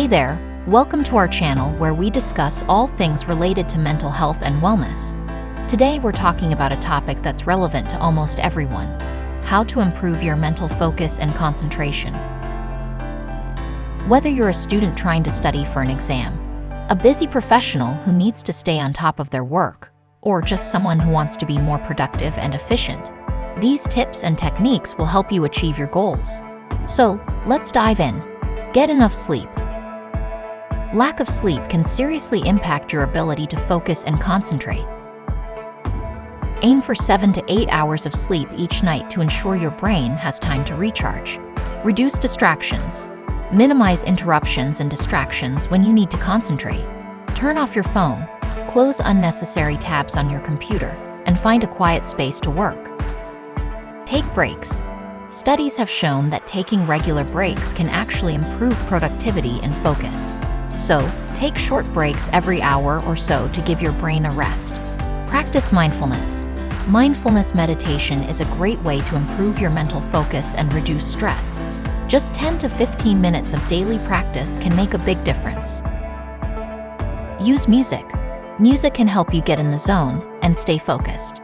Hey there, welcome to our channel where we discuss all things related to mental health and wellness. Today we're talking about a topic that's relevant to almost everyone: how to improve your mental focus and concentration. Whether you're a student trying to study for an exam, a busy professional who needs to stay on top of their work, or just someone who wants to be more productive and efficient, these tips and techniques will help you achieve your goals. So, let's dive in. Get enough sleep. Lack of sleep can seriously impact your ability to focus and concentrate. Aim for 7 to 8 hours of sleep each night to ensure your brain has time to recharge. Reduce distractions. Minimize interruptions and distractions when you need to concentrate. Turn off your phone, close unnecessary tabs on your computer, and find a quiet space to work. Take breaks. Studies have shown that taking regular breaks can actually improve productivity and focus. So, take short breaks every hour or so to give your brain a rest. Practice mindfulness. Mindfulness meditation is a great way to improve your mental focus and reduce stress. Just 10 to 15 minutes of daily practice can make a big difference. Use music. Music can help you get in the zone and stay focused.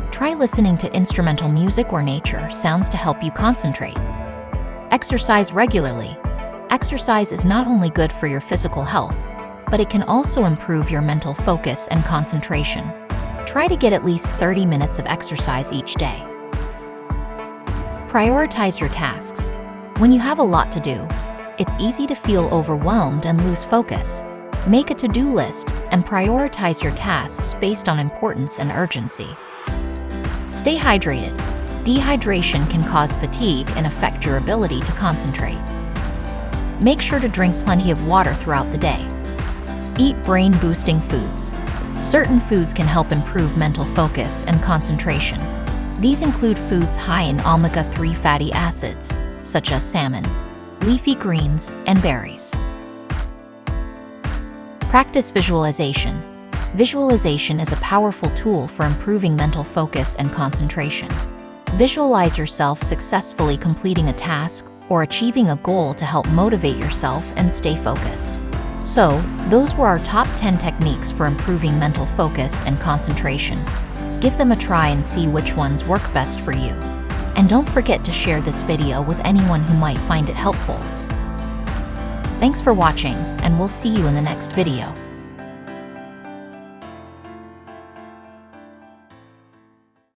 Try listening to instrumental music or nature sounds to help you concentrate. Exercise regularly. Exercise is not only good for your physical health, but it can also improve your mental focus and concentration. Try to get at least 30 minutes of exercise each day. Prioritize your tasks. When you have a lot to do, it's easy to feel overwhelmed and lose focus. Make a to-do list and prioritize your tasks based on importance and urgency. Stay hydrated. Dehydration can cause fatigue and affect your ability to concentrate. Make sure to drink plenty of water throughout the day. Eat brain-boosting foods. Certain foods can help improve mental focus and concentration. These include foods high in omega-3 fatty acids, such as salmon, leafy greens, and berries. Practice visualization. Visualization is a powerful tool for improving mental focus and concentration. Visualize yourself successfully completing a task or achieving a goal to help motivate yourself and stay focused. So, those were our top 10 techniques for improving mental focus and concentration. Give them a try and see which ones work best for you. And don't forget to share this video with anyone who might find it helpful. Thanks for watching, and we'll see you in the next video.